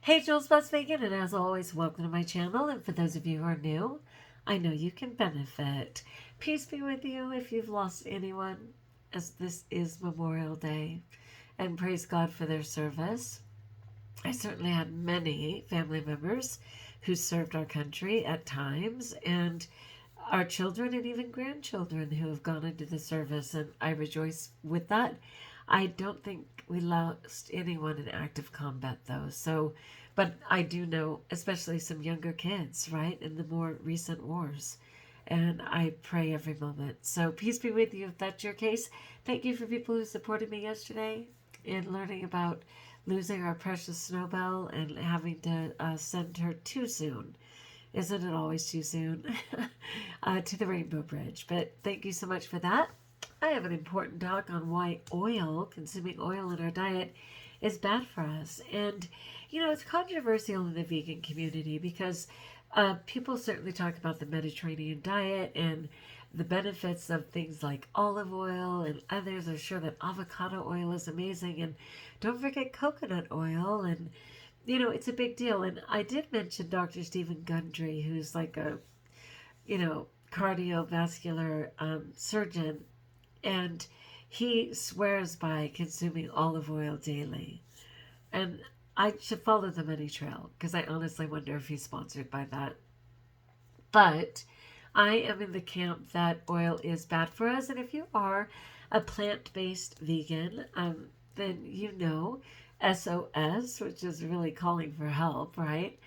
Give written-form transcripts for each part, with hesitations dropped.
Hey, JulesBlessedVegan, and as always, welcome to my channel. And for those of you who are new, I know you can benefit. Peace be with you if you've lost anyone, as this is Memorial Day, and praise God for their service. I certainly had many family members who served our country at times, and our children and even grandchildren who have gone into the service, and I rejoice with that. I don't think we lost anyone in active combat, though. So, but I do know, especially some younger kids, right, in the more recent wars. And I pray every moment. So peace be with you if that's your case. Thank you for people who supported me yesterday in learning about losing our precious Snowbell and having to send her too soon. Isn't it always too soon? To the Rainbow Bridge. But thank you so much for that. I have an important talk on why consuming oil in our diet, is bad for us. And, it's controversial in the vegan community because people certainly talk about the Mediterranean diet and the benefits of things like olive oil, and others are sure that avocado oil is amazing. And don't forget coconut oil. And, it's a big deal. And I did mention Dr. Stephen Gundry, who's like a, cardiovascular surgeon, and he swears by consuming olive oil daily. And I should follow the money trail because I honestly wonder if he's sponsored by that. But I am in the camp that oil is bad for us. And if you are a plant-based vegan, then SOS, which is really calling for help, right,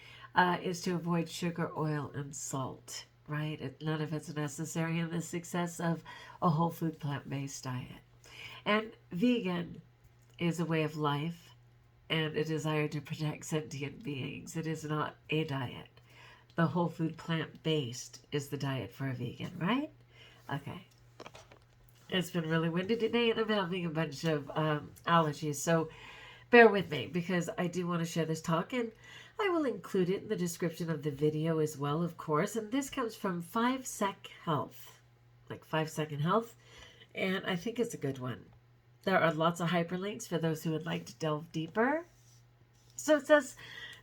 is to avoid sugar, oil, and salt, right? None of it's necessary in the success of a whole food plant-based diet. And vegan is a way of life and a desire to protect sentient beings. It is not a diet. The whole food plant-based is the diet for a vegan, right? Okay. It's been really windy today and I'm having a bunch of allergies. So bear with me because I do want to share this talk, and I will include it in the description of the video as well, of course. And this comes from 5-Sec Health, like 5-Second Health, and I think it's a good one. There are lots of hyperlinks for those who would like to delve deeper. So it says,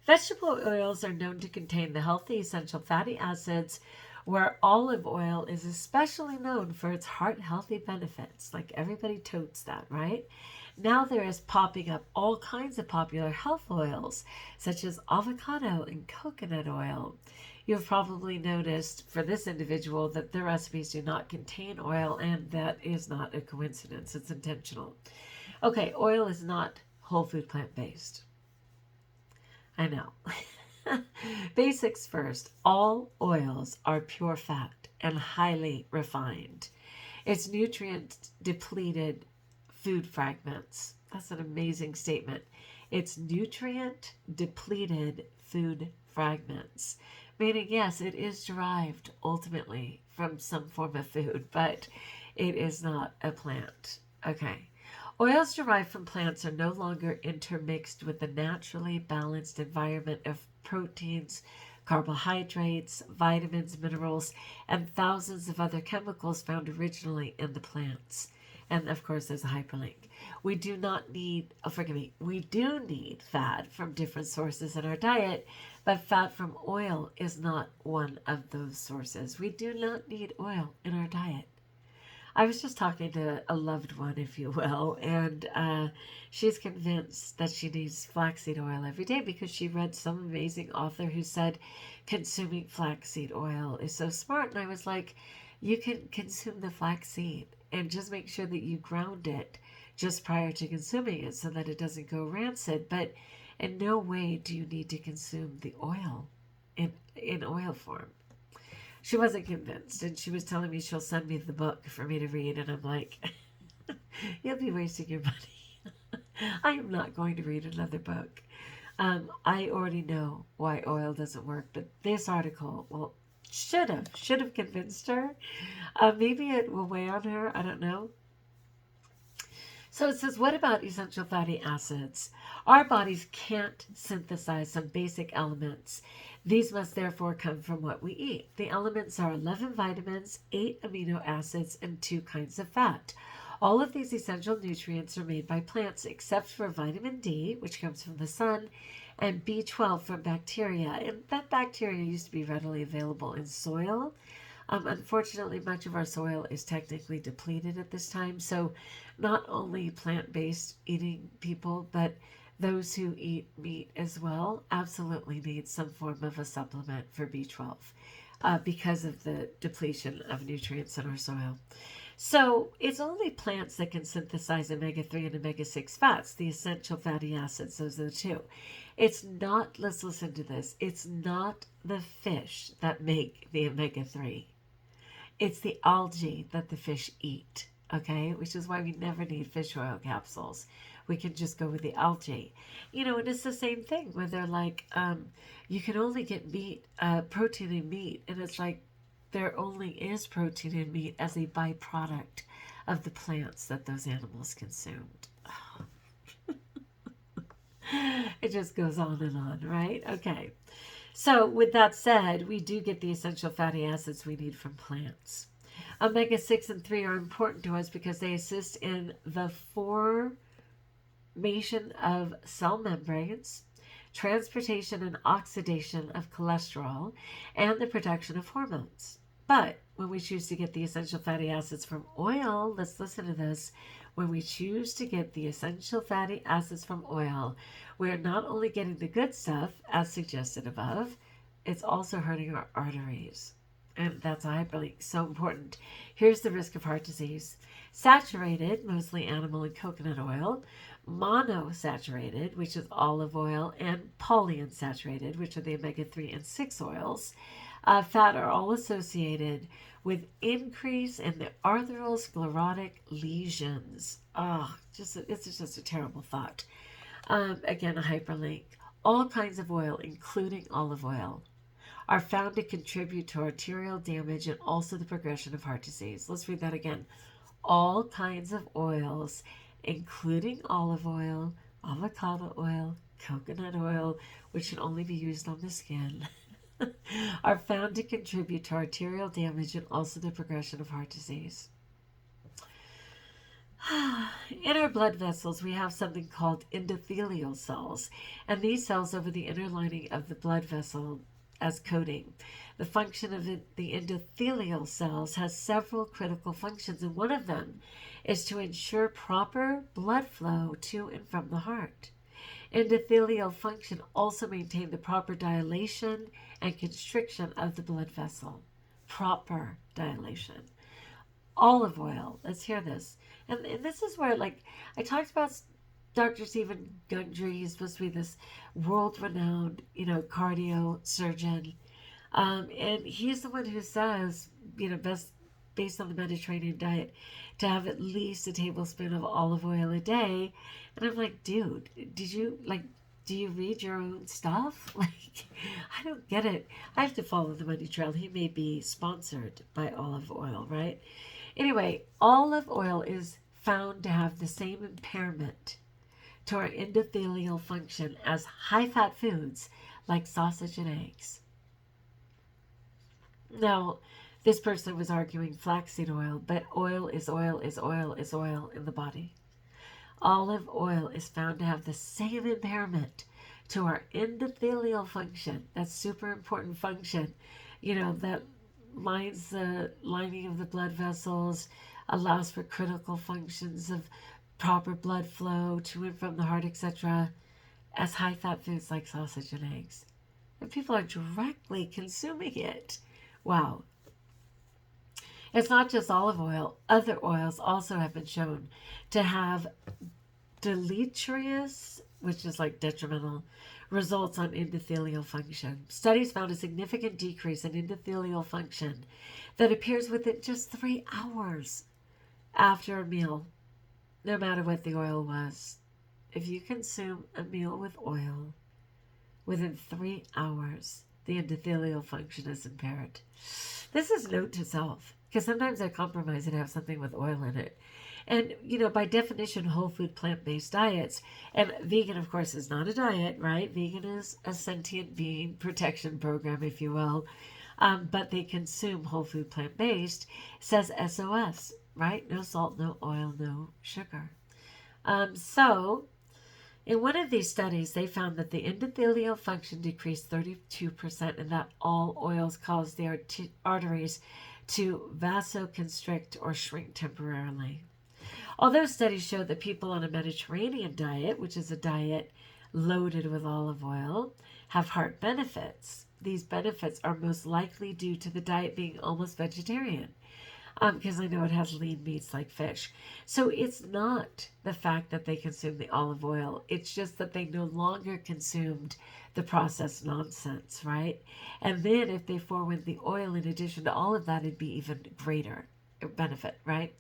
vegetable oils are known to contain the healthy essential fatty acids, where olive oil is especially known for its heart-healthy benefits. Like everybody totes that, right? Now there is popping up all kinds of popular health oils, such as avocado and coconut oil. You've probably noticed for this individual that the recipes do not contain oil, and that is not a coincidence. It's intentional. Okay, oil is not whole food plant-based. I know. Basics first. All oils are pure fat and highly refined. It's nutrient-depleted food fragments. That's an amazing statement. It's nutrient-depleted food fragments. Meaning, yes, it is derived ultimately from some form of food, but it is not a plant. Okay. Oils derived from plants are no longer intermixed with the naturally balanced environment of proteins, carbohydrates, vitamins, minerals, and thousands of other chemicals found originally in the plants. And of course, there's a hyperlink. We do need fat from different sources in our diet, but fat from oil is not one of those sources. We do not need oil in our diet. I was just talking to a loved one, if you will, and she's convinced that she needs flaxseed oil every day because she read some amazing author who said consuming flaxseed oil is so smart. And I was like, you can consume the flaxseed and just make sure that you ground it just prior to consuming it so that it doesn't go rancid. But in no way do you need to consume the oil in oil form. She wasn't convinced, and she was telling me she'll send me the book for me to read, and I'm like, you'll be wasting your money. I am not going to read another book. I already know why oil doesn't work, but this article, well, should have convinced her. Maybe it will weigh on her. I don't know. So it says, what about essential fatty acids? Our bodies can't synthesize some basic elements. These must therefore come from what we eat. The elements are 11 vitamins, 8 amino acids, and 2 kinds of fat. All of these essential nutrients are made by plants except for vitamin D, which comes from the sun, and B12 from bacteria. And that bacteria used to be readily available in soil. Unfortunately, much of our soil is technically depleted at this time. So not only plant-based eating people, but those who eat meat as well absolutely need some form of a supplement for B12 because of the depletion of nutrients in our soil. So it's only plants that can synthesize omega-3 and omega-6 fats, the essential fatty acids. Those are the two. It's not, let's listen to this, it's not the fish that make the omega-3. It's the algae that the fish eat, okay? Which is why we never need fish oil capsules. We can just go with the algae. You know, and it's the same thing where they're like, you can only get meat, protein in meat. And it's like, there only is protein in meat as a byproduct of the plants that those animals consumed. It just goes on and on, right? Okay. So with that said, we do get the essential fatty acids we need from plants. Omega-6 and 3 are important to us because they assist in the formation of cell membranes, transportation and oxidation of cholesterol, and the production of hormones. But when we choose to get the essential fatty acids from oil, let's listen to this. When we choose to get the essential fatty acids from oil, we're not only getting the good stuff, as suggested above, it's also hurting our arteries. And that's why I believe so important. Here's the risk of heart disease. Saturated, mostly animal and coconut oil, monosaturated, which is olive oil, and polyunsaturated, which are the omega-3 and 6 oils, fat are all associated with increase in the arteriosclerotic lesions. It's just a terrible thought. Again, a hyperlink. All kinds of oil, including olive oil, are found to contribute to arterial damage and also the progression of heart disease. Let's read that again. All kinds of oils, including olive oil, avocado oil, coconut oil, which should only be used on the skin, are found to contribute to arterial damage and also the progression of heart disease. In our blood vessels, we have something called endothelial cells, and these cells over the inner lining of the blood vessel as coating. The function of the endothelial cells has several critical functions, and one of them is to ensure proper blood flow to and from the heart. Endothelial function also maintain the proper dilation and constriction of the blood vessel. Proper dilation. Olive oil, let's hear this. And this is where, like, I talked about Dr. Stephen Gundry. He's supposed to be this world-renowned, cardio surgeon. And he's the one who says, based on the Mediterranean diet, to have at least a tablespoon of olive oil a day. And I'm like, dude, do you read your own stuff? Like, I don't get it. I have to follow the money trail. He may be sponsored by olive oil, right? Anyway, olive oil is found to have the same impairment to our endothelial function as high-fat foods like sausage and eggs. Now, this person was arguing flaxseed oil, but oil is oil is oil is oil in the body. Olive oil is found to have the same impairment to our endothelial function. That's super important function, that lines the lining of the blood vessels, allows for critical functions of proper blood flow to and from the heart, etc., as high-fat foods like sausage and eggs. And people are directly consuming it. Wow. It's not just olive oil. Other oils also have been shown to have deleterious, which is like detrimental, results on endothelial function. Studies found a significant decrease in endothelial function that appears within just 3 hours after a meal, no matter what the oil was. If you consume a meal with oil, within 3 hours, the endothelial function is impaired. This is note to self, because sometimes I compromise and have something with oil in it. And, by definition, whole food plant-based diets, and vegan, of course, is not a diet, right? Vegan is a sentient being protection program, if you will. But they consume whole food plant-based, says SOS. right? No salt, no oil, no sugar. So in one of these studies, they found that the endothelial function decreased 32% and that all oils cause the arteries to vasoconstrict or shrink temporarily. Although studies show that people on a Mediterranean diet, which is a diet loaded with olive oil, have heart benefits, these benefits are most likely due to the diet being almost vegetarian. Because I know it has lean meats like fish. So it's not the fact that they consume the olive oil. It's just that they no longer consumed the processed nonsense, right? And then if they forward the oil in addition to all of that, it'd be even greater benefit, right?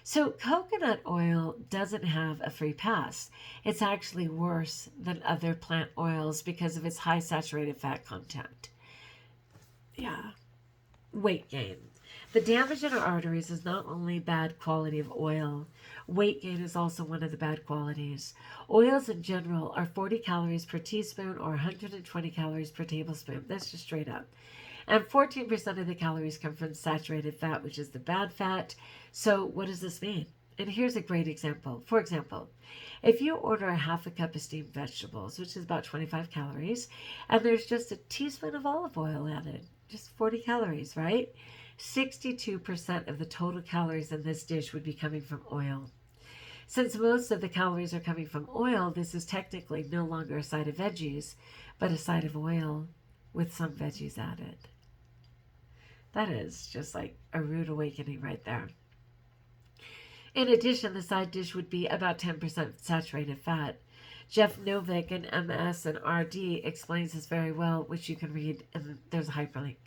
So coconut oil doesn't have a free pass. It's actually worse than other plant oils because of its high saturated fat content. Yeah. Weight gain. The damage in our arteries is not only bad quality of oil, weight gain is also one of the bad qualities. Oils in general are 40 calories per teaspoon or 120 calories per tablespoon. That's just straight up. And 14% of the calories come from saturated fat, which is the bad fat. So what does this mean? And here's a great example. For example, if you order a half a cup of steamed vegetables, which is about 25 calories, and there's just a teaspoon of olive oil added, just 40 calories, right? 62% of the total calories in this dish would be coming from oil. Since most of the calories are coming from oil, this is technically no longer a side of veggies, but a side of oil with some veggies added. That is just like a rude awakening right there. In addition, the side dish would be about 10% saturated fat. Jeff Novick in MS and RD explains this very well, which you can read, and there's a hyperlink.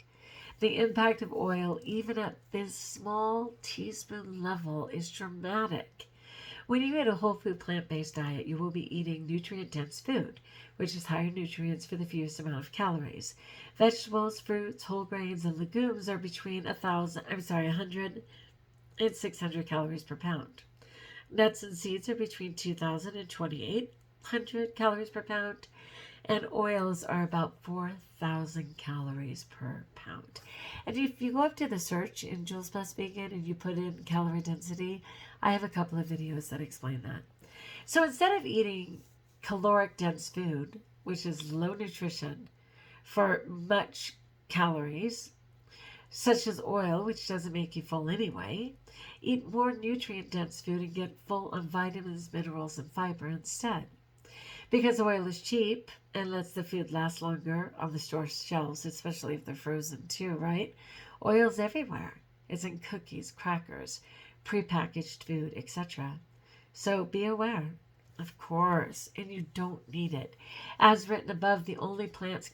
The impact of oil, even at this small teaspoon level, is dramatic. When you eat a whole food plant-based diet, you will be eating nutrient-dense food, which is higher nutrients for the fewest amount of calories. Vegetables, fruits, whole grains, and legumes are between 100 and 600 calories per pound. Nuts and seeds are between 2,000 and 2,800 calories per pound, and oils are about 4,000 calories per pound. And if you go up to the search in Jules Blessed Vegan and you put in calorie density, I have a couple of videos that explain that. So instead of eating caloric dense food, which is low nutrition for much calories, such as oil, which doesn't make you full anyway, eat more nutrient dense food and get full on vitamins, minerals, and fiber instead. Because oil is cheap and lets the food last longer on the store shelves, especially if they're frozen too, right? Oil's everywhere. It's in cookies, crackers, prepackaged food, etc. So be aware, of course, and you don't need it. As written above, the only plants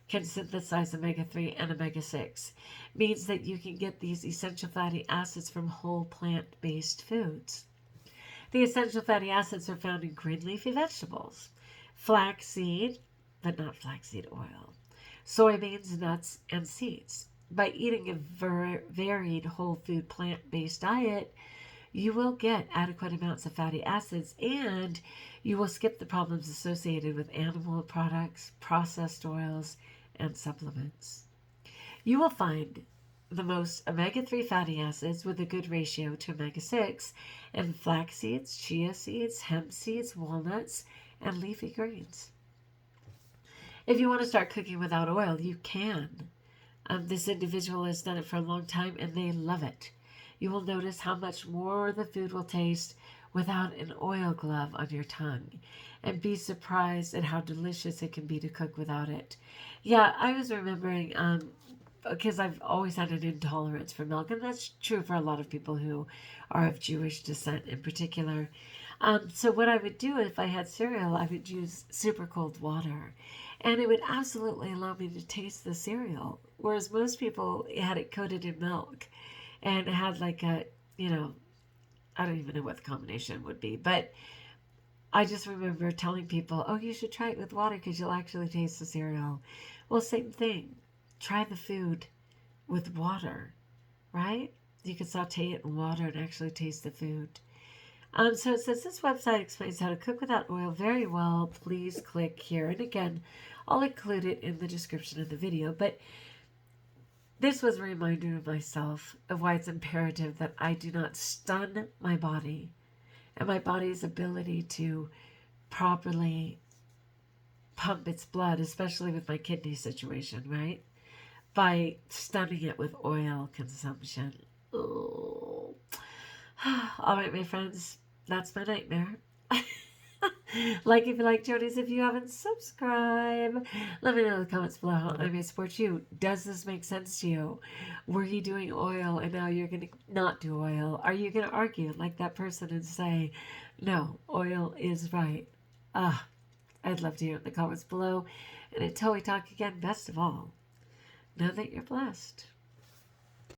can synthesize omega-3 and omega-6. Means that you can get these essential fatty acids from whole plant-based foods. The essential fatty acids are found in green leafy vegetables, flaxseed, but not flaxseed oil, soybeans, nuts, and seeds. By eating a varied whole food plant-based diet, you will get adequate amounts of fatty acids and you will skip the problems associated with animal products, processed oils, and supplements. You will find the most omega-3 fatty acids with a good ratio to omega-6 in flax seeds, chia seeds, hemp seeds, walnuts, and leafy greens. If you want to start cooking without oil, you can. This individual has done it for a long time and they love it. You will notice how much more the food will taste without an oil glove on your tongue, and be surprised at how delicious it can be to cook without it. Yeah, I was remembering, because I've always had an intolerance for milk, and that's true for a lot of people who are of Jewish descent in particular. So what I would do if I had cereal, I would use super cold water, and it would absolutely allow me to taste the cereal, whereas most people had it coated in milk and it had like a, I don't even know what the combination would be, but I just remember telling people, oh, you should try it with water because you'll actually taste the cereal. Well, same thing. Try the food with water, right? You can saute it in water and actually taste the food. So it says this website explains how to cook without oil very well. Please click here. And again, I'll include it in the description of the video. But This was a reminder to myself of why it's imperative that I do not stun my body and my body's ability to properly pump its blood, especially with my kidney situation, right? By stunning it with oil consumption. Oh. All right, my friends, that's my nightmare. Like if you like Jonas, if you haven't subscribed, let me know in the comments below how I may support you. Does this make sense to you? Were you doing oil and now you're going to not do oil? Are you going to argue like that person and say, no, oil is right? I'd love to hear in the comments below. And until we talk again, best of all, know that you're blessed.